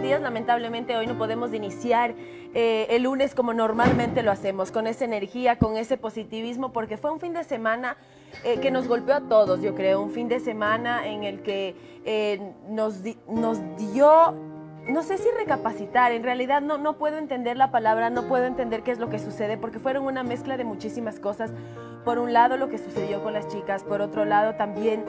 días. Lamentablemente hoy no podemos iniciar el lunes como normalmente lo hacemos, con esa energía, con ese positivismo, porque fue un fin de semana que nos golpeó a todos, yo creo, un fin de semana en el que nos dio, no sé si recapacitar, en realidad no puedo entender la palabra, no puedo entender qué es lo que sucede, porque fueron una mezcla de muchísimas cosas. Por un lado lo que sucedió con las chicas, por otro lado también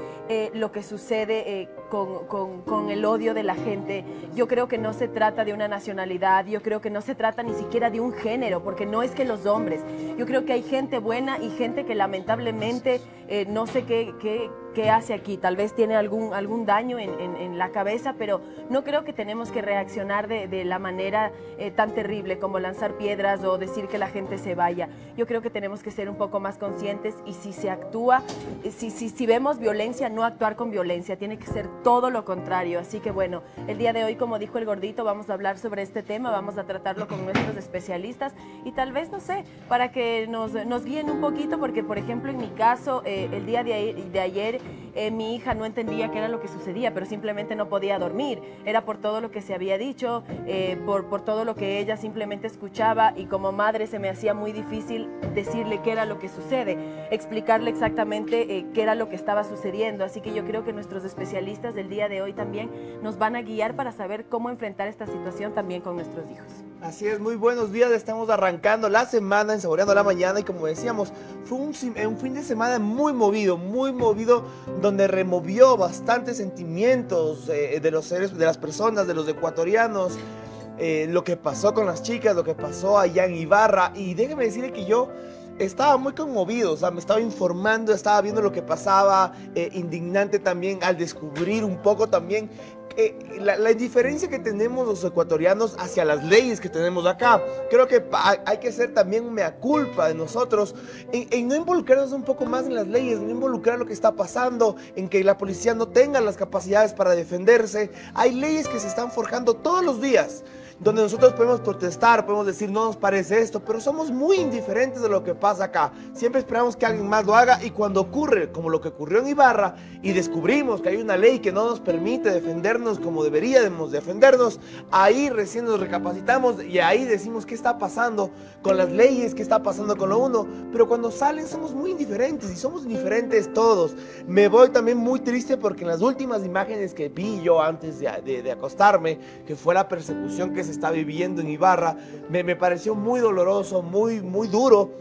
lo que sucede con el odio de la gente. Yo creo que no se trata de una nacionalidad, yo creo que no se trata ni siquiera de un género, porque no es que los hombres, yo creo que hay gente buena y gente que lamentablemente no sé qué hace aquí, tal vez tiene algún daño en la cabeza, pero no creo que tenemos que reaccionar de la manera tan terrible como lanzar piedras o decir que la gente se vaya. Yo creo que tenemos que ser un poco más conscientes y si se actúa, si vemos violencia, no actuar con violencia, tiene que ser todo lo contrario. Así que bueno, el día de hoy, como dijo el gordito, vamos a hablar sobre este tema, vamos a tratarlo con nuestros especialistas y tal vez, no sé, para que nos guíen un poquito, porque por ejemplo en mi caso, el día de ayer mi hija no entendía qué era lo que sucedía, pero simplemente no podía dormir. Era por todo lo que se había dicho, por todo lo que ella simplemente escuchaba, y como madre se me hacía muy difícil decirle qué era lo que sucede, explicarle exactamente qué era lo que estaba sucediendo. Así que yo creo que nuestros especialistas del día de hoy también nos van a guiar para saber cómo enfrentar esta situación también con nuestros hijos. Así es, muy buenos días, estamos arrancando la semana en Saboreando la Mañana y como decíamos, fue un fin de semana muy movido, donde removió bastantes sentimientos de los seres, de las personas, de los ecuatorianos, lo que pasó con las chicas, lo que pasó allá en Ibarra. Y déjeme decirle que yo estaba muy conmovido, o sea, me estaba informando, estaba viendo lo que pasaba, indignante también al descubrir un poco también la indiferencia que tenemos los ecuatorianos hacia las leyes que tenemos acá. Creo que hay que ser también mea culpa de nosotros en no involucrarnos un poco más en las leyes, no involucrar lo que está pasando, en que la policía no tenga las capacidades para defenderse. Hay leyes que se están forjando todos los días, donde nosotros podemos protestar, podemos decir no nos parece esto, pero somos muy indiferentes de lo que pasa acá. Siempre esperamos que alguien más lo haga, y cuando ocurre, como lo que ocurrió en Ibarra, y descubrimos que hay una ley que no nos permite defendernos como deberíamos defendernos, ahí recién nos recapacitamos y ahí decimos qué está pasando con las leyes, qué está pasando con lo uno. Pero cuando salen somos muy indiferentes, y somos indiferentes todos. Me voy también muy triste porque en las últimas imágenes que vi yo antes de acostarme, que fue la persecución que se está viviendo en Ibarra, me pareció muy doloroso, muy duro,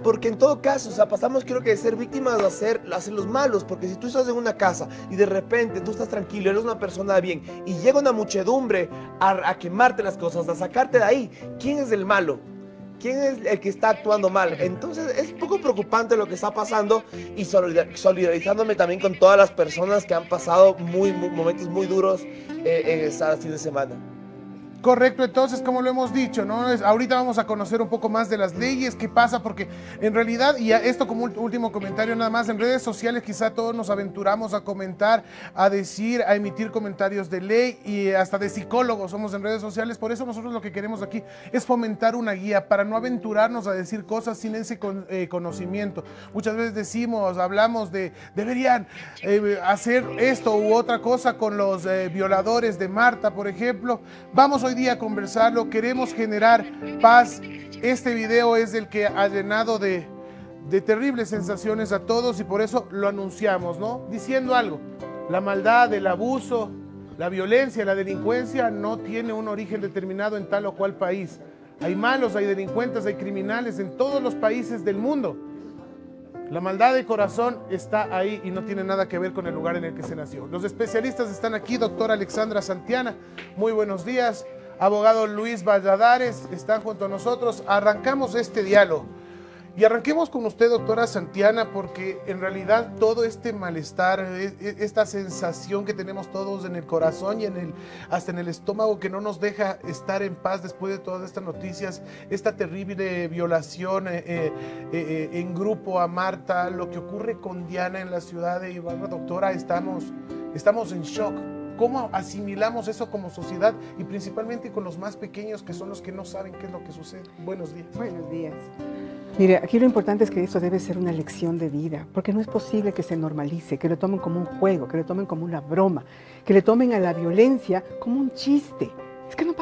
porque en todo caso, o sea, pasamos, creo que de ser víctimas a ser los malos, porque si tú estás en una casa y de repente tú estás tranquilo, eres una persona de bien, y llega una muchedumbre a quemarte las cosas, a sacarte de ahí, ¿quién es el malo? ¿Quién es el que está actuando mal? Entonces es un poco preocupante lo que está pasando, y solidarizándome también con todas las personas que han pasado momentos muy duros en este fin de semana. Correcto, entonces, como lo hemos dicho, ¿no? Ahorita vamos a conocer un poco más de las leyes, qué pasa, porque en realidad, y esto como último comentario nada más, en redes sociales quizá todos nos aventuramos a comentar, a decir, a emitir comentarios de ley y hasta de psicólogos somos en redes sociales. Por eso nosotros lo que queremos aquí es fomentar una guía para no aventurarnos a decir cosas sin ese conocimiento. Muchas veces decimos, hablamos deberían hacer esto u otra cosa con los violadores de Marta, por ejemplo. Vamos hoy día a conversarlo, queremos generar paz. Este video es el que ha llenado de terribles sensaciones a todos, y por eso lo anunciamos, ¿no? Diciendo algo: la maldad, el abuso, la violencia, la delincuencia no tiene un origen determinado en tal o cual país. Hay malos, hay delincuentes, hay criminales en todos los países del mundo. La maldad de corazón está ahí y no tiene nada que ver con el lugar en el que se nació. Los especialistas están aquí. Doctora Alexandra Santiana, muy buenos días. Abogado Luis Valladares están junto a nosotros. Arrancamos este diálogo. Y arranquemos con usted, doctora Santiana, porque en realidad todo este malestar, esta sensación que tenemos todos en el corazón y hasta en el estómago, que no nos deja estar en paz después de todas estas noticias, esta terrible violación en grupo a Marta, lo que ocurre con Diana en la ciudad de Ibarra, doctora, estamos en shock. ¿Cómo asimilamos eso como sociedad, y principalmente con los más pequeños, que son los que no saben qué es lo que sucede? Buenos días. Buenos días. Mire, aquí lo importante es que esto debe ser una lección de vida, porque no es posible que se normalice, que lo tomen como un juego, que lo tomen como una broma, que le tomen a la violencia como un chiste.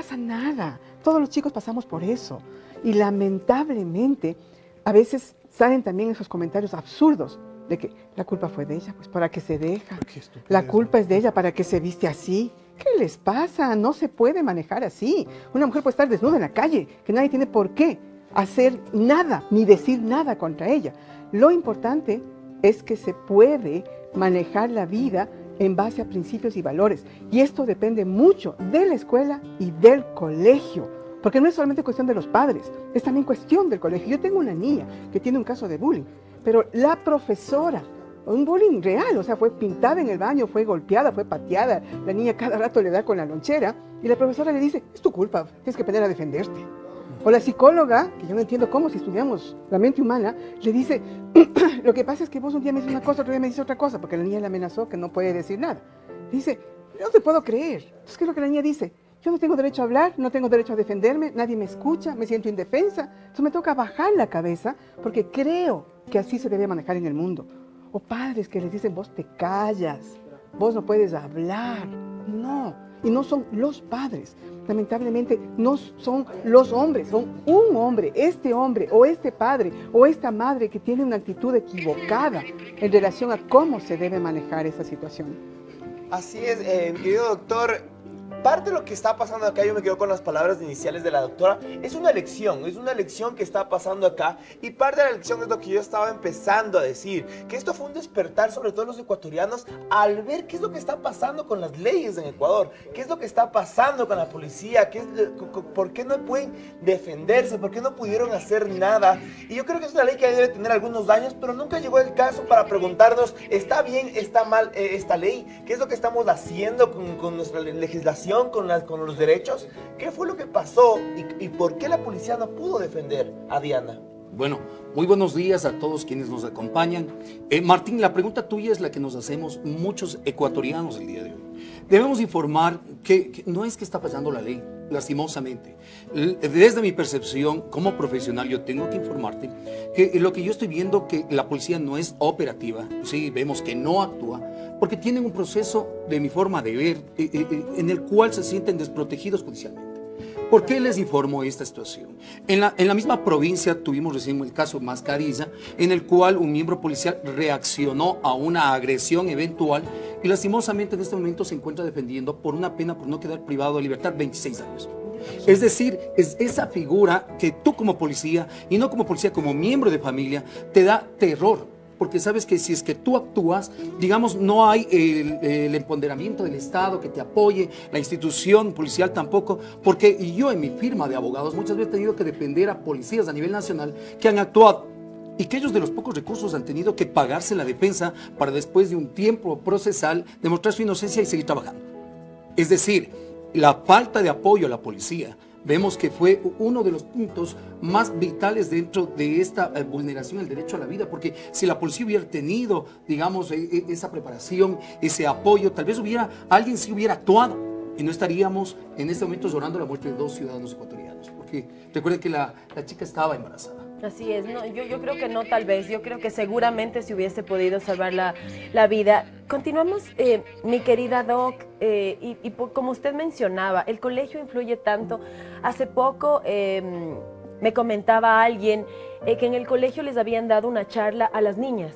pasa nada. Todos los chicos pasamos por eso. Y lamentablemente, a veces salen también esos comentarios absurdos de que la culpa fue de ella, pues ¿para qué se deja? La culpa es de ella, ¿para qué se viste así? ¿Qué les pasa? No se puede manejar así. Una mujer puede estar desnuda en la calle, que nadie tiene por qué hacer nada, ni decir nada contra ella. Lo importante es que se puede manejar la vida en base a principios y valores. Y esto depende mucho de la escuela y del colegio. Porque no es solamente cuestión de los padres, es también cuestión del colegio. Yo tengo una niña que tiene un caso de bullying, pero la profesora, un bullying real, o sea, fue pintada en el baño, fue golpeada, fue pateada, la niña cada rato le da con la lonchera y la profesora le dice, es tu culpa, tienes que aprender a defenderte. O la psicóloga, que yo no entiendo cómo si estudiamos la mente humana, le dice, lo que pasa es que vos un día me dices una cosa, otro día me dices otra cosa, porque la niña le amenazó que no puede decir nada. Dice, no te puedo creer. Entonces, ¿qué es lo que la niña dice? Yo no tengo derecho a hablar, no tengo derecho a defenderme, nadie me escucha, me siento indefensa. Entonces me toca bajar la cabeza porque creo que así se debe manejar en el mundo. O padres que les dicen, vos te callas, vos no puedes hablar. No, y no son los padres. Lamentablemente no son los hombres, son un hombre, este hombre o este padre o esta madre que tiene una actitud equivocada en relación a cómo se debe manejar esa situación. Así es, querido doctor. Parte de lo que está pasando acá, yo me quedo con las palabras iniciales de la doctora, es una lección que está pasando acá, y parte de la lección es lo que yo estaba empezando a decir, que esto fue un despertar sobre todo los ecuatorianos al ver qué es lo que está pasando con las leyes en Ecuador, qué es lo que está pasando con la policía, por qué no pueden defenderse, por qué no pudieron hacer nada. Y yo creo que es una ley que debe tener algunos daños, pero nunca llegó el caso para preguntarnos, ¿está bien, está mal esta ley? ¿Qué es lo que estamos haciendo con nuestra legislación? Con los derechos. ¿Qué fue lo que pasó y por qué la policía no pudo defender a Diana? Bueno, muy buenos días a todos quienes nos acompañan. Martín, la pregunta tuya es la que nos hacemos muchos ecuatorianos el día de hoy. Debemos informar que no es que está fallando la ley, lastimosamente. Desde mi percepción como profesional, yo tengo que informarte que lo que yo estoy viendo, que la policía no es operativa, sí, vemos que no actúa, porque tienen un proceso, de mi forma de ver, en el cual se sienten desprotegidos judicialmente. ¿Por qué les informo esta situación? En la misma provincia tuvimos recién el caso Mascarilla, en el cual un miembro policial reaccionó a una agresión eventual y lastimosamente en este momento se encuentra defendiendo por una pena por no quedar privado de libertad 26 años. Es decir, es esa figura que tú como policía, y no como policía, como miembro de familia, te da terror. Porque sabes que si es que tú actúas, digamos, no hay el empoderamiento del Estado que te apoye, la institución policial tampoco, porque yo en mi firma de abogados muchas veces he tenido que defender a policías a nivel nacional que han actuado y que ellos de los pocos recursos han tenido que pagarse la defensa para después de un tiempo procesal demostrar su inocencia y seguir trabajando. Es decir, la falta de apoyo a la policía, vemos que fue uno de los puntos más vitales dentro de esta vulneración del derecho a la vida, porque si la policía hubiera tenido, digamos, esa preparación, ese apoyo, tal vez alguien sí hubiera actuado y no estaríamos en este momento llorando la muerte de 2 ciudadanos ecuatorianos, porque recuerden que la chica estaba embarazada. Así es, no, yo creo que no, tal vez, yo creo que seguramente se hubiese podido salvar la vida. Continuamos, mi querida Doc, como usted mencionaba, el colegio influye tanto. Hace poco me comentaba alguien que en el colegio les habían dado una charla a las niñas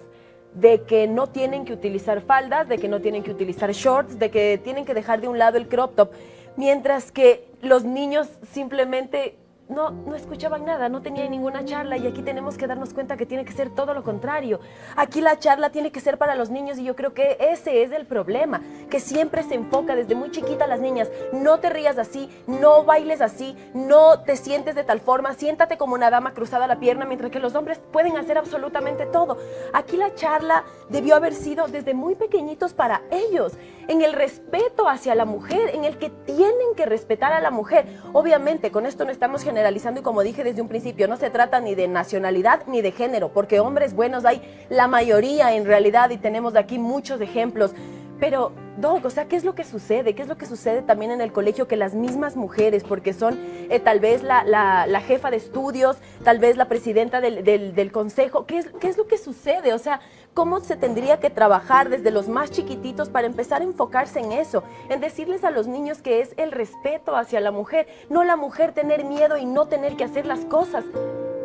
de que no tienen que utilizar faldas, de que no tienen que utilizar shorts, de que tienen que dejar de un lado el crop top, mientras que los niños simplemente no escuchaban nada, no tenían ninguna charla, y aquí tenemos que darnos cuenta que tiene que ser todo lo contrario. Aquí la charla tiene que ser para los niños y yo creo que ese es el problema, que siempre se enfoca desde muy chiquita a las niñas. No te rías así, no bailes así, no te sientes de tal forma, siéntate como una dama cruzada la pierna, mientras que los hombres pueden hacer absolutamente todo. Aquí la charla debió haber sido desde muy pequeñitos para ellos, en el respeto hacia la mujer, en el que tienen que respetar a la mujer. Obviamente, con esto no estamos generalizando, y como dije desde un principio, no se trata ni de nacionalidad ni de género, porque hombres buenos hay la mayoría en realidad, y tenemos aquí muchos ejemplos. Pero, Doc, o sea, ¿qué es lo que sucede? ¿Qué es lo que sucede también en el colegio? Que las mismas mujeres, porque son tal vez la jefa de estudios, tal vez la presidenta del consejo, ¿qué es lo que sucede? O sea, cómo se tendría que trabajar desde los más chiquititos para empezar a enfocarse en eso, en decirles a los niños que es el respeto hacia la mujer, no la mujer tener miedo y no tener que hacer las cosas.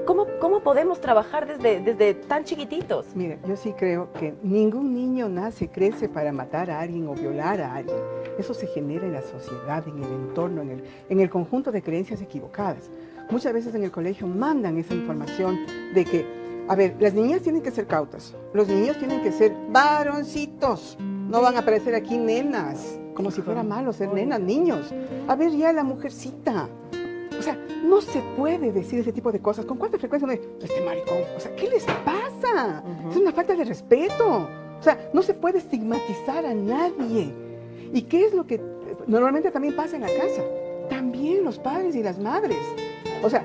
¿Cómo podemos trabajar desde tan chiquititos? Mire, yo sí creo que ningún niño nace, crece para matar a alguien o violar a alguien. Eso se genera en la sociedad, en el entorno, en el conjunto de creencias equivocadas. Muchas veces en el colegio mandan esa información de que, a ver, las niñas tienen que ser cautas, los niños tienen que ser varoncitos, no van a aparecer aquí nenas, como si fuera malo ser nenas, niños. A ver, ya la mujercita. O sea, no se puede decir ese tipo de cosas. ¿Con cuánta frecuencia uno dice, este maricón? O sea, ¿qué les pasa? Es una falta de respeto. O sea, no se puede estigmatizar a nadie. ¿Y qué es lo que normalmente también pasa en la casa? También los padres y las madres. O sea,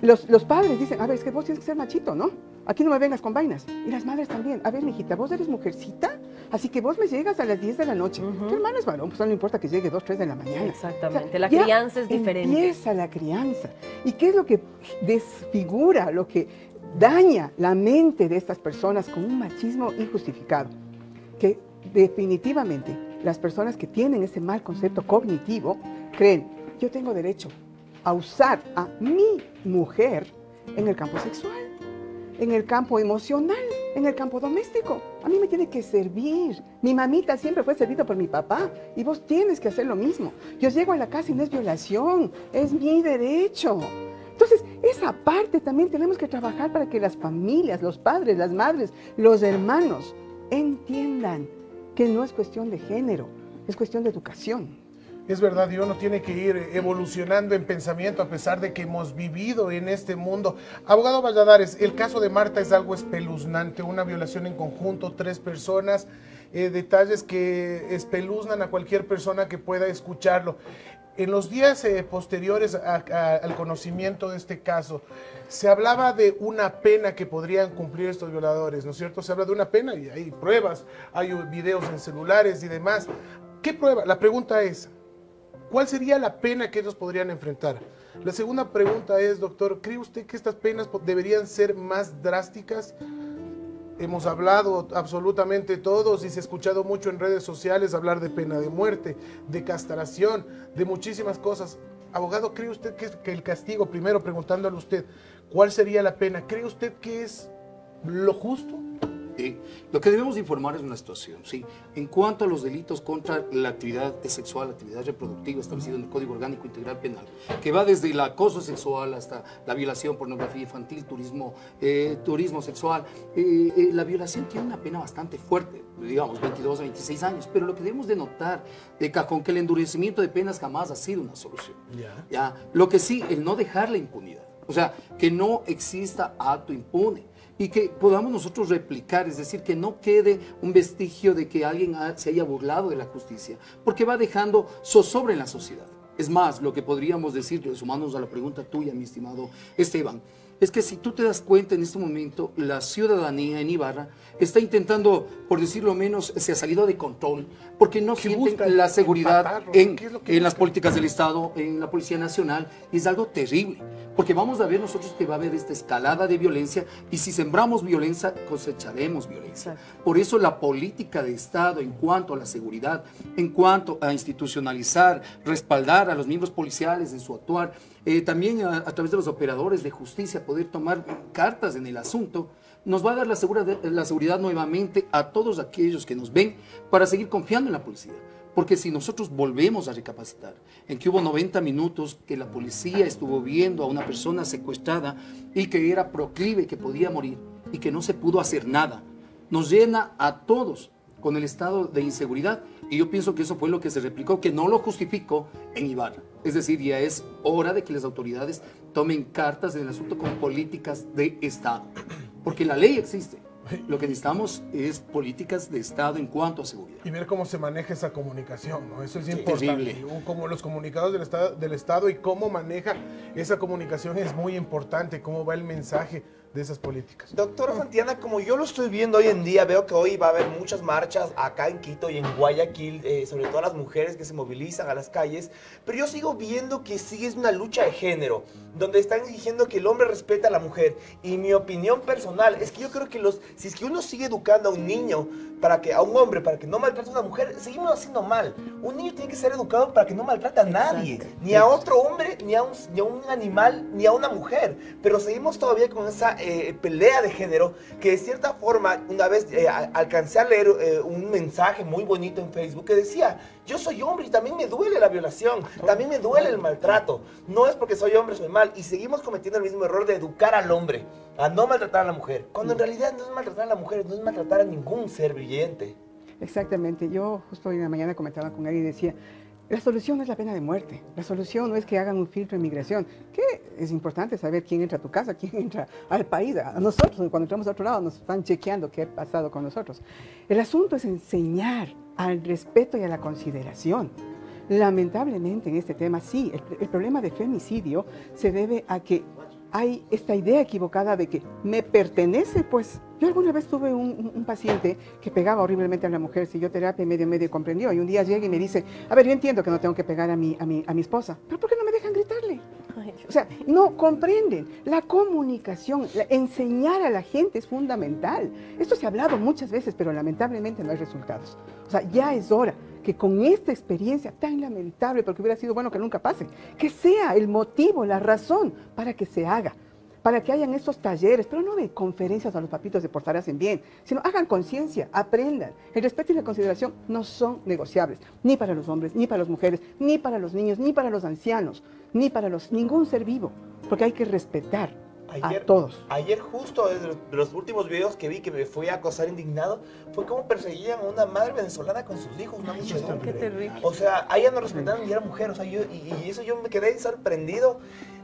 los padres dicen, a ver, es que vos tienes que ser machito, ¿no? Aquí no me vengas con vainas. Y las madres también. A ver, mijita, vos eres mujercita, así que vos me llegas a las 10 de la noche. Tu hermano es varón, pues no le importa que llegue 2, 3 de la mañana. Exactamente, O sea, la crianza es diferente. Empieza la crianza. ¿Y qué es lo que desfigura, lo que daña la mente de estas personas con un machismo injustificado? Que definitivamente las personas que tienen ese mal concepto cognitivo creen, yo tengo derecho a usar a mi mujer en el campo sexual, en el campo emocional, en el campo doméstico. A mí me tiene que servir. Mi mamita siempre fue servida por mi papá y vos tienes que hacer lo mismo. Yo llego a la casa y no es violación, es mi derecho. Entonces, esa parte también tenemos que trabajar para que las familias, los padres, las madres, los hermanos entiendan que no es cuestión de género, es cuestión de educación. Es verdad, y uno tiene que ir evolucionando en pensamiento a pesar de que hemos vivido en este mundo. Abogado Valladares, el caso de Marta es algo espeluznante, una violación en conjunto, 3 personas, detalles que espeluznan a cualquier persona que pueda escucharlo. En los días posteriores al conocimiento de este caso, se hablaba de una pena que podrían cumplir estos violadores, ¿no es cierto? Se habla de una pena y hay pruebas, hay videos en celulares y demás. ¿Qué prueba? La pregunta es, ¿cuál sería la pena que ellos podrían enfrentar? La segunda pregunta es, doctor, ¿cree usted que estas penas deberían ser más drásticas? Hemos hablado absolutamente todos y se ha escuchado mucho en redes sociales hablar de pena de muerte, de castración, de muchísimas cosas. Abogado, ¿cree usted que el castigo, primero preguntándole a usted, ¿cuál sería la pena? ¿Cree usted que es lo justo? Lo que debemos informar es una situación, ¿sí? En cuanto a los delitos contra la actividad sexual, la actividad reproductiva establecido en el Código Orgánico Integral Penal, que va desde el acoso sexual hasta la violación, pornografía infantil, turismo sexual, la violación tiene una pena bastante fuerte, digamos 22 a 26 años, pero lo que debemos de notar de cajón que el endurecimiento de penas jamás ha sido una solución. ¿Ya? Lo que sí, el no dejar la impunidad, o sea, que no exista acto impune. Y que podamos nosotros replicar, es decir, que no quede un vestigio de que alguien se haya burlado de la justicia, porque va dejando zozobra en la sociedad. Es más, lo que podríamos decir, sumándonos a la pregunta tuya, mi estimado Esteban, es que si tú te das cuenta en este momento, la ciudadanía en Ibarra está intentando, por decirlo menos, se ha salido de control, porque no sienten la seguridad en las políticas del Estado, en la Policía Nacional, y es algo terrible, porque vamos a ver nosotros que va a haber esta escalada de violencia, y si sembramos violencia, cosecharemos violencia. Por eso la política de Estado en cuanto a la seguridad, en cuanto a institucionalizar, respaldar a los miembros policiales en su actuar, también a través de los operadores de justicia poder tomar cartas en el asunto, nos va a dar la seguridad nuevamente a todos aquellos que nos ven para seguir confiando en la policía. Porque si nosotros volvemos a recapacitar en que hubo 90 minutos que la policía estuvo viendo a una persona secuestrada y que era proclive, que podía morir y que no se pudo hacer nada, nos llena a todos con el estado de inseguridad, y yo pienso que eso fue lo que se replicó, que no lo justificó en Ibarra. Es decir, ya es hora de que las autoridades tomen cartas en el asunto con políticas de Estado, porque la ley existe. Lo que necesitamos es políticas de Estado en cuanto a seguridad. Y ver cómo se maneja esa comunicación, ¿no? Eso es importante. Terrible. Como los comunicados del Estado y cómo maneja esa comunicación es muy importante, cómo va el mensaje. de esas políticas. Doctora Santillana, como yo lo estoy viendo hoy en día, veo que hoy va a haber muchas marchas acá en Quito y en Guayaquil, sobre todo las mujeres que se movilizan a las calles, pero yo sigo viendo que sigue es una lucha de género, donde están exigiendo que el hombre respete a la mujer. Y mi opinión personal es que yo creo que si es que uno sigue educando a un niño, a un hombre, para que no maltrate a una mujer, seguimos haciendo mal. Un niño tiene que ser educado para que no maltrate a nadie, Exacto. ni a otro hombre, ni a un animal, ni a una mujer. Pero seguimos todavía con esa pelea de género, que de cierta forma, una vez alcancé a leer un mensaje muy bonito en Facebook que decía: yo soy hombre y también me duele la violación, también me duele el maltrato. No es porque soy hombre, soy mal. Y seguimos cometiendo el mismo error de educar al hombre a no maltratar a la mujer, cuando en realidad no es maltratar a la mujer, no es maltratar a ningún ser viviente. Exactamente. Yo justo hoy en la mañana comentaba con él y decía, la solución no es la pena de muerte. La solución no es que hagan un filtro de migración, que es importante saber quién entra a tu casa, quién entra al país. A nosotros, cuando entramos a otro lado, nos están chequeando qué ha pasado con nosotros. El asunto es enseñar al respeto y a la consideración. Lamentablemente en este tema, sí, el problema de femicidio se debe a que hay esta idea equivocada de que me pertenece, pues. Yo alguna vez tuve un paciente que pegaba horriblemente a la mujer, siguió terapia y medio comprendió. Y un día llega y me dice, a ver, yo entiendo que no tengo que pegar a mi esposa, pero ¿por qué no me dejan gritarle? O sea, no comprenden. La comunicación, enseñar a la gente es fundamental. Esto se ha hablado muchas veces, pero lamentablemente no hay resultados. O sea, ya es hora que con esta experiencia tan lamentable, porque hubiera sido bueno que nunca pase, que sea el motivo, la razón para que se haga, para que hayan estos talleres, pero no de conferencias a los papitos de portarse bien, sino hagan conciencia, aprendan. El respeto y la consideración no son negociables, ni para los hombres, ni para las mujeres, ni para los niños, ni para los ancianos, ni para ningún ser vivo, porque hay que respetar a todos. Ayer justo de los últimos videos que vi, que me fui a acosar indignado, fue como perseguían a una madre venezolana con sus hijos, una muchedumbre. Qué terrible. O sea, a ella no respetaron ni era mujer, o sea, y eso yo me quedé sorprendido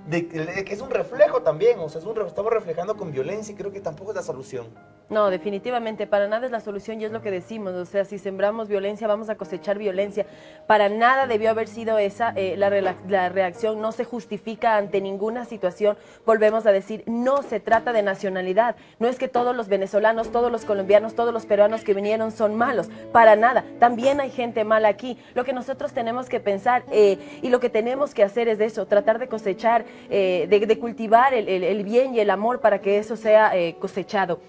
de que es un reflejo también, o sea, estamos reflejando con violencia y creo que tampoco es la solución. No, definitivamente, para nada es la solución y es lo que decimos, o sea, si sembramos violencia vamos a cosechar violencia. Para nada debió haber sido esa la reacción, no se justifica ante ninguna situación. Volvemos a decir, no se trata de nacionalidad, no es que todos los venezolanos, todos los colombianos, todos los peruanos que vinieron son malos, para nada, también hay gente mala aquí. Lo que nosotros tenemos que pensar y lo que tenemos que hacer es eso, tratar de cosechar, de cultivar el bien y el amor para que eso sea cosechado.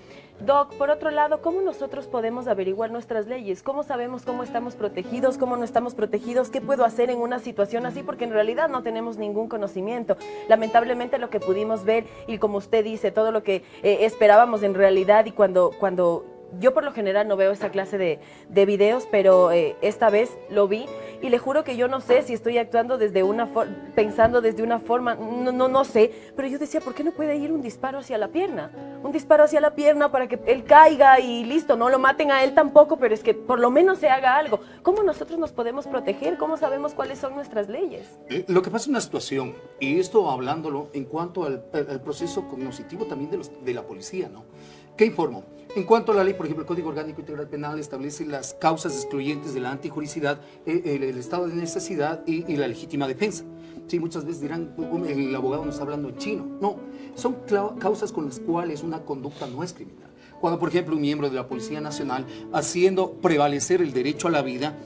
Doc, por otro lado, ¿cómo nosotros podemos averiguar nuestras leyes? ¿Cómo sabemos cómo estamos protegidos, cómo no estamos protegidos? ¿Qué puedo hacer en una situación así? Porque en realidad no tenemos ningún conocimiento. Lamentablemente lo que pudimos ver y como usted dice, todo lo que esperábamos en realidad y cuando yo por lo general no veo esa clase de videos, pero esta vez lo vi y le juro que yo no sé si estoy actuando desde pensando desde una forma, no sé, pero yo decía, ¿por qué no puede ir un disparo hacia la pierna? Un disparo hacia la pierna para que él caiga y listo, no lo maten a él tampoco, pero es que por lo menos se haga algo. ¿Cómo nosotros nos podemos proteger? ¿Cómo sabemos cuáles son nuestras leyes? Lo que pasa es una situación, y esto hablándolo en cuanto al proceso cognitivo también de la policía, ¿no? ¿Qué informo? En cuanto a la ley, por ejemplo, el Código Orgánico Integral Penal establece las causas excluyentes de la antijuricidad, el estado de necesidad y la legítima defensa. Sí, muchas veces dirán, el abogado nos está hablando en chino. No, son causas con las cuales una conducta no es criminal. Cuando, por ejemplo, un miembro de la Policía Nacional, haciendo prevalecer el derecho a la vida,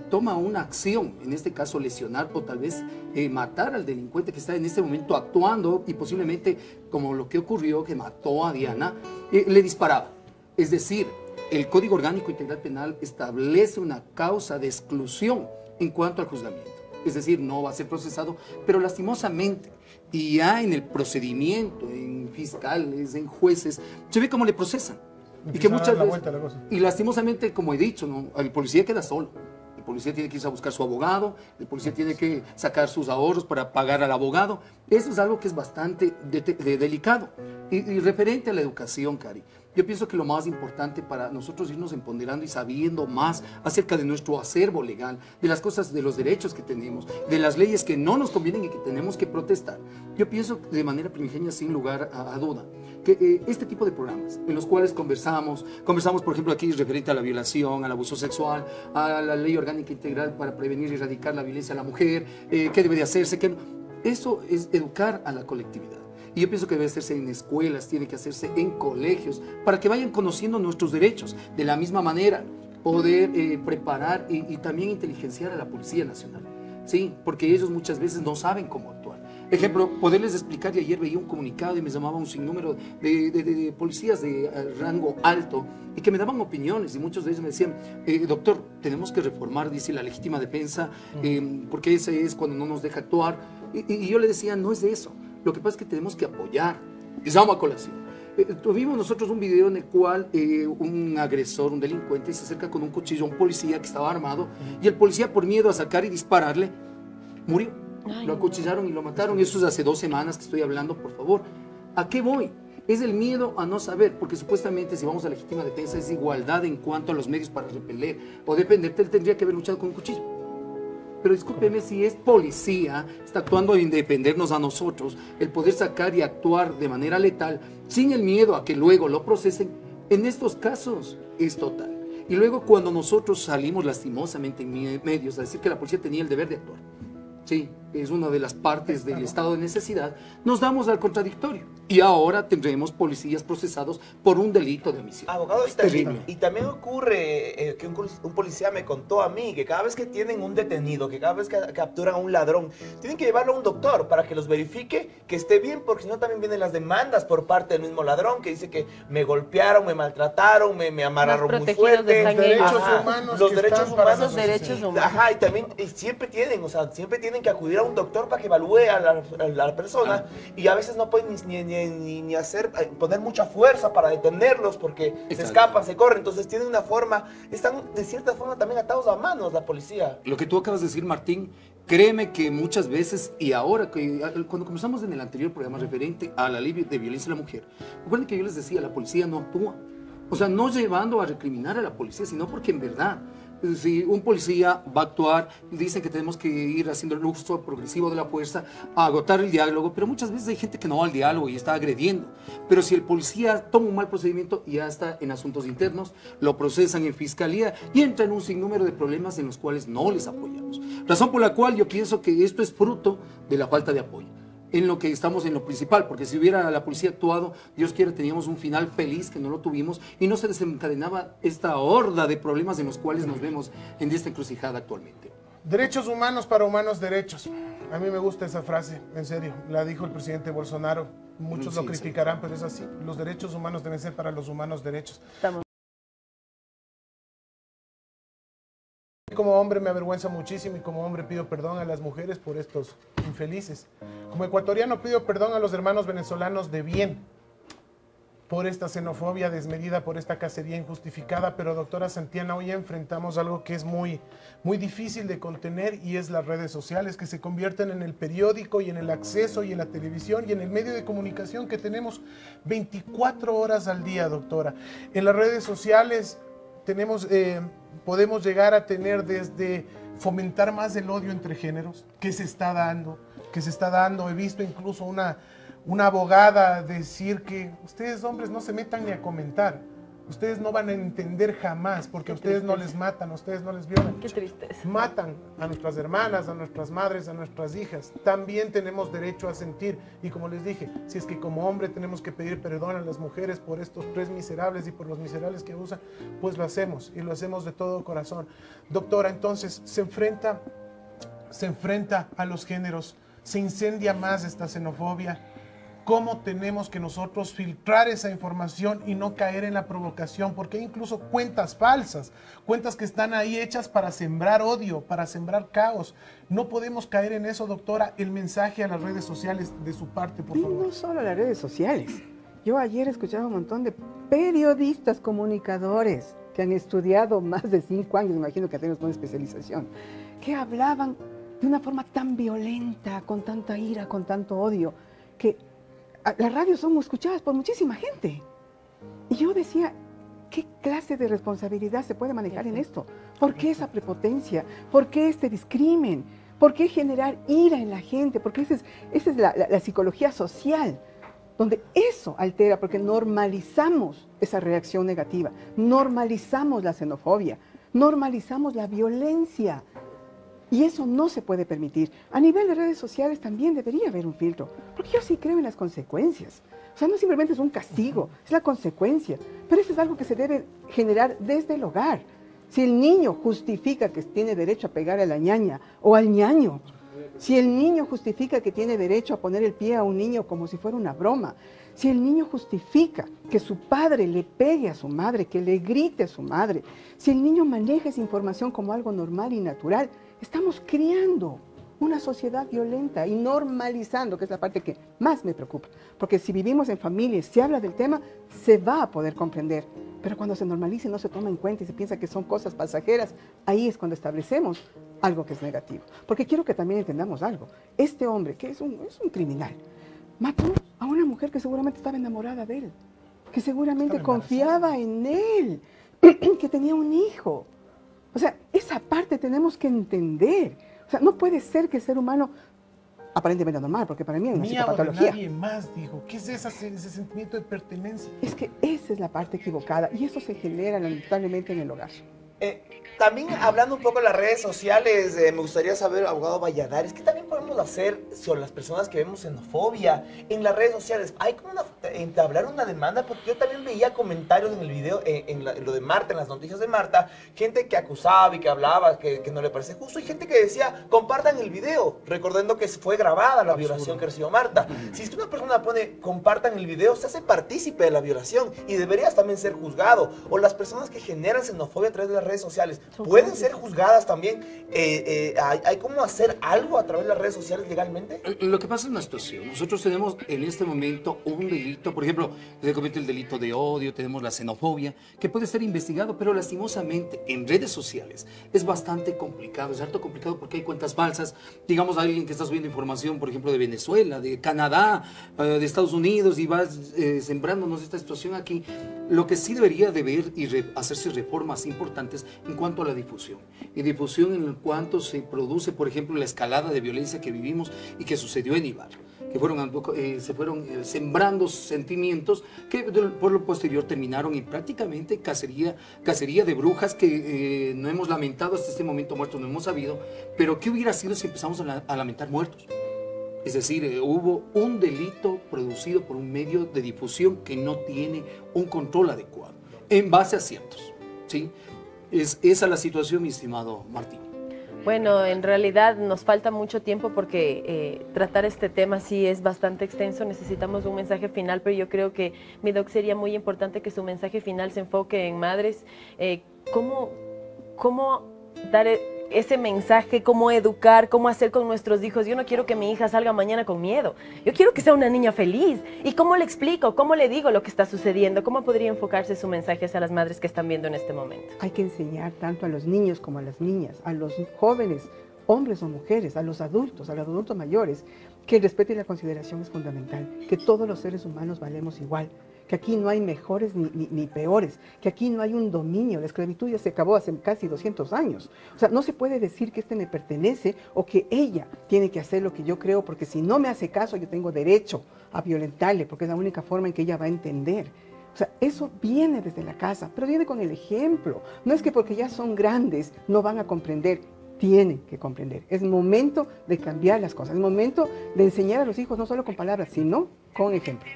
toma una acción, en este caso lesionar o tal vez matar al delincuente que está en este momento actuando y posiblemente, como lo que ocurrió, que mató a Diana, le disparaba. Es decir, el Código Orgánico Integral Penal establece una causa de exclusión en cuanto al juzgamiento. Es decir, no va a ser procesado, pero lastimosamente, y ya en el procedimiento, en fiscales, en jueces, se ve cómo le procesan. Y que muchas veces, y lastimosamente, como he dicho, ¿no? El policía queda solo. El policía tiene que irse a buscar su abogado, el policía tiene que sacar sus ahorros para pagar al abogado. Eso es algo que es bastante delicado. Y referente a la educación, Cari, yo pienso que lo más importante para nosotros irnos empoderando y sabiendo más acerca de nuestro acervo legal, de las cosas, de los derechos que tenemos, de las leyes que no nos convienen y que tenemos que protestar. Yo pienso de manera primigenia, sin lugar a duda, que este tipo de programas en los cuales conversamos, por ejemplo, aquí referente a la violación, al abuso sexual, a la ley orgánica integral para prevenir y erradicar la violencia a la mujer, qué debe de hacerse, qué no. Eso es educar a la colectividad. Y yo pienso que debe hacerse en escuelas, tiene que hacerse en colegios, para que vayan conociendo nuestros derechos. De la misma manera, poder preparar y también inteligenciar a la Policía Nacional. Sí, porque ellos muchas veces no saben cómo actuar. Ejemplo, poderles explicar, y ayer veía un comunicado y me llamaba un sinnúmero de policías de rango alto y que me daban opiniones, y muchos de ellos me decían, doctor, tenemos que reformar, dice, la legítima defensa, porque ese es cuando no nos deja actuar. Y yo le decía, no es de eso, lo que pasa es que tenemos que apoyar. Llamo a colación. Tuvimos nosotros un video en el cual un agresor, un delincuente, se acerca con un cuchillo a un policía que estaba armado, y el policía, por miedo a sacar y dispararle, murió. Lo acuchillaron y lo mataron. Eso es hace 2 semanas que estoy hablando, por favor. ¿A qué voy? Es el miedo a no saber, porque supuestamente si vamos a legítima defensa es igualdad en cuanto a los medios para repeler o defenderte. Él tendría que haber luchado con un cuchillo. Pero discúlpeme, si es policía, está actuando en defendernos a nosotros, el poder sacar y actuar de manera letal, sin el miedo a que luego lo procesen, en estos casos es total. Y luego cuando nosotros salimos lastimosamente en medios a decir que la policía tenía el deber de actuar, sí, es una de las partes del estado de necesidad, nos damos al contradictorio. Y ahora tendremos policías procesados por un delito de homicidio. Abogado, Es terrible. y también ocurre que un policía me contó a mí que cada vez que tienen un detenido, que cada vez que capturan a un ladrón, tienen que llevarlo a un doctor para que los verifique que esté bien, porque si no también vienen las demandas por parte del mismo ladrón que dice que me golpearon, me maltrataron, me amarraron muy fuerte. Los derechos humanos. Los que derechos están para humanos. Los derechos humanos. Ajá, y también siempre tienen, o sea, siempre tienen que acudir a un doctor para que evalúe a la persona, y a veces no pueden ni hacer, poner mucha fuerza para detenerlos porque se escapan, se corren, entonces tienen una forma, están de cierta forma también atados a manos la policía. Lo que tú acabas de decir, Martín, créeme que muchas veces, y ahora, cuando comenzamos en el anterior programa referente a la ley de violencia a la mujer, recuerden que yo les decía, la policía no actúa. O sea, no llevando a recriminar a la policía, sino porque en verdad, si un policía va a actuar, dicen que tenemos que ir haciendo el uso progresivo de la fuerza, a agotar el diálogo, pero muchas veces hay gente que no va al diálogo y está agrediendo. Pero si el policía toma un mal procedimiento, ya está en asuntos internos, lo procesan en fiscalía y entra en un sinnúmero de problemas en los cuales no les apoyamos. Razón por la cual yo pienso que esto es fruto de la falta de apoyo en lo que estamos en lo principal, porque si hubiera la policía actuado, Dios quiera, teníamos un final feliz, que no lo tuvimos, y no se desencadenaba esta horda de problemas en los cuales nos vemos en esta encrucijada actualmente. Derechos humanos para humanos derechos. A mí me gusta esa frase, en serio. La dijo el presidente Bolsonaro. Muchos lo criticarán, pero es así. Los derechos humanos deben ser para los humanos derechos. Estamos. Como hombre me avergüenza muchísimo y como hombre pido perdón a las mujeres por estos infelices. Como ecuatoriano pido perdón a los hermanos venezolanos de bien por esta xenofobia desmedida, por esta cacería injustificada. Pero doctora Santiana, hoy enfrentamos algo que es muy difícil de contener, y es las redes sociales, que se convierten en el periódico y en el acceso y en la televisión y en el medio de comunicación que tenemos 24 horas al día, doctora. En las redes sociales podemos llegar a tener desde fomentar más el odio entre géneros, que se está dando. He visto incluso una abogada decir que ustedes hombres no se metan ni a comentar. Ustedes no van a entender jamás, porque a ustedes no les matan, a ustedes no les violan. Qué tristeza. Matan a nuestras hermanas, a nuestras madres, a nuestras hijas. También tenemos derecho a sentir. Y como les dije, si es que como hombre tenemos que pedir perdón a las mujeres por estos 3 miserables y por los miserables que abusan, pues lo hacemos, y lo hacemos de todo corazón. Doctora, entonces se enfrenta a los géneros, se incendia más esta xenofobia. ¿Cómo tenemos que nosotros filtrar esa información y no caer en la provocación? Porque hay incluso cuentas falsas, cuentas que están ahí hechas para sembrar odio, para sembrar caos. No podemos caer en eso, doctora. El mensaje a las redes sociales de su parte, por favor. No solo a las redes sociales. Yo ayer escuchaba un montón de periodistas, comunicadores, que han estudiado más de 5 años, me imagino que tenemos una especialización, que hablaban de una forma tan violenta, con tanta ira, con tanto odio, que las radios son escuchadas por muchísima gente. Y yo decía, ¿qué clase de responsabilidad se puede manejar en esto? ¿Por qué esa prepotencia? ¿Por qué este discrimen? ¿Por qué generar ira en la gente? Porque esa es la psicología social, donde eso altera, porque normalizamos esa reacción negativa, normalizamos la xenofobia, normalizamos la violencia. Y eso no se puede permitir. A nivel de redes sociales también debería haber un filtro, porque yo sí creo en las consecuencias. O sea, no simplemente es un castigo, es la consecuencia. Pero eso es algo que se debe generar desde el hogar. Si el niño justifica que tiene derecho a pegar a la ñaña o al ñaño, si el niño justifica que tiene derecho a poner el pie a un niño como si fuera una broma, si el niño justifica que su padre le pegue a su madre, que le grite a su madre, si el niño maneja esa información como algo normal y natural, estamos criando una sociedad violenta y normalizando, que es la parte que más me preocupa. Porque si vivimos en familia y se habla del tema, se va a poder comprender. Pero cuando se normaliza y no se toma en cuenta y se piensa que son cosas pasajeras, ahí es cuando establecemos algo que es negativo. Porque quiero que también entendamos algo. Este hombre, que es un criminal, mató a una mujer que seguramente estaba enamorada de él, que seguramente confiaba en él, que tenía un hijo. O sea, esa parte tenemos que entender. O sea, no puede ser que el ser humano, aparentemente normal, porque para mí es una psicopatología. Nadie más dijo, ¿qué es ese sentimiento de pertenencia? Es que esa es la parte equivocada y eso se genera lamentablemente en el hogar. También hablando un poco de las redes sociales, me gustaría saber, abogado Valladares, ¿qué también podemos hacer sobre las personas que vemos xenofobia en las redes sociales? ¿Hay como entablar una demanda? Porque yo también veía comentarios en el video, en lo de Marta, en las noticias de Marta, gente que acusaba y que hablaba que no le parece justo, y gente que decía, compartan el video, recordando que fue grabada la violación que recibió Marta. Si es que una persona pone, compartan el video, se hace partícipe de la violación y deberías también ser juzgado. O las personas que generan xenofobia a través de las redes sociales, ¿pueden ser juzgadas también? ¿Hay cómo hacer algo a través de las redes sociales legalmente? Lo que pasa es una situación. Nosotros tenemos en este momento un delito, por ejemplo, se comete el delito de odio, tenemos la xenofobia, que puede ser investigado, pero lastimosamente en redes sociales es bastante complicado, es harto complicado porque hay cuentas falsas. Digamos, alguien que está subiendo información, por ejemplo, de Venezuela, de Canadá, de Estados Unidos, y va sembrándonos esta situación aquí. Lo que sí debería de ver y hacerse reformas importantes en cuanto a la difusión. Y difusión en cuanto se produce, por ejemplo, la escalada de violencia que vivimos y que sucedió en Ibarra, que se fueron sembrando sentimientos que por lo posterior terminaron en prácticamente cacería de brujas que no hemos lamentado hasta este momento, muertos no hemos sabido, pero ¿qué hubiera sido si empezamos a lamentar muertos? Es decir, hubo un delito producido por un medio de difusión que no tiene un control adecuado, en base a cientos, ¿sí? Es esa la situación, mi estimado Martín. Bueno, en realidad nos falta mucho tiempo porque tratar este tema sí es bastante extenso, necesitamos un mensaje final, pero yo creo que, mi doc, sería muy importante que su mensaje final se enfoque en madres. ¿Cómo dar ese mensaje, cómo educar, cómo hacer con nuestros hijos? Yo no quiero que mi hija salga mañana con miedo, yo quiero que sea una niña feliz. ¿Y cómo le explico, cómo le digo lo que está sucediendo? ¿Cómo podría enfocarse su mensaje hacia las madres que están viendo en este momento? Hay que enseñar tanto a los niños como a las niñas, a los jóvenes, hombres o mujeres, a los adultos mayores, que el respeto y la consideración es fundamental, que todos los seres humanos valemos igual, que aquí no hay mejores ni peores, que aquí no hay un dominio. La esclavitud ya se acabó hace casi 200 años. O sea, no se puede decir que este me pertenece o que ella tiene que hacer lo que yo creo, porque si no me hace caso yo tengo derecho a violentarle, porque es la única forma en que ella va a entender. O sea, eso viene desde la casa, pero viene con el ejemplo. No es que porque ya son grandes no van a comprender. Tienen que comprender. Es momento de cambiar las cosas. Es momento de enseñar a los hijos no solo con palabras, sino con ejemplo.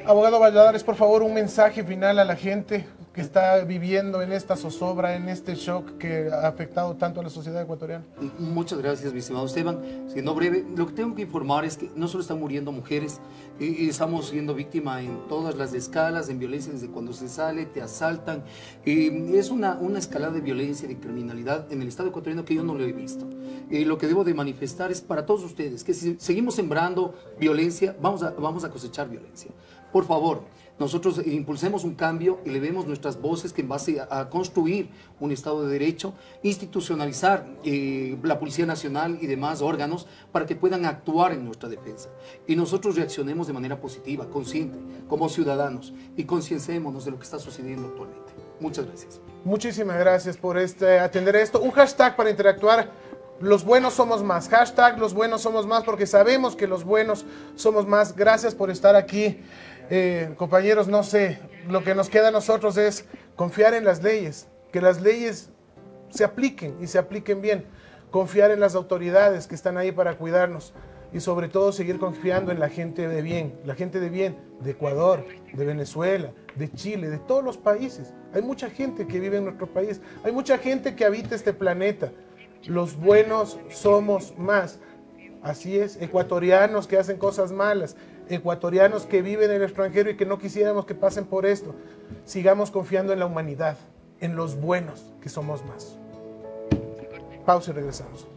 Abogado Valladares, por favor, un mensaje final a la gente que está viviendo en esta zozobra, en este shock que ha afectado tanto a la sociedad ecuatoriana. Muchas gracias, mi estimado Esteban. Siendo breve, lo que tengo que informar es que no solo están muriendo mujeres, estamos siendo víctimas en todas las escalas, en violencia desde cuando se sale, te asaltan. Es una escalada de violencia, de criminalidad en el Estado ecuatoriano que yo no lo he visto. Lo que debo de manifestar es para todos ustedes, que si seguimos sembrando violencia, vamos a cosechar violencia. Por favor, nosotros impulsemos un cambio, elevemos nuestras voces que en base a construir un Estado de Derecho, institucionalizar la Policía Nacional y demás órganos para que puedan actuar en nuestra defensa. Y nosotros reaccionemos de manera positiva, consciente, como ciudadanos, y concienciémonos de lo que está sucediendo actualmente. Muchas gracias. Muchísimas gracias por atender esto. Un hashtag para interactuar. Los buenos somos más. Hashtag los buenos somos más, porque sabemos que los buenos somos más. Gracias por estar aquí. Compañeros, no sé, lo que nos queda a nosotros es confiar en las leyes, que las leyes se apliquen y se apliquen bien. confiar en las autoridades que están ahí para cuidarnos y sobre todo seguir confiando en la gente de bien de Ecuador, de Venezuela, de Chile, de todos los países. Hay mucha gente que vive en nuestro país, hay mucha gente que habita este planeta. Los buenos somos más. Así es, ecuatorianos que hacen cosas malas, ecuatorianos que viven en el extranjero y que no quisiéramos que pasen por esto. Sigamos confiando en la humanidad, en los buenos que somos más. Pausa y regresamos.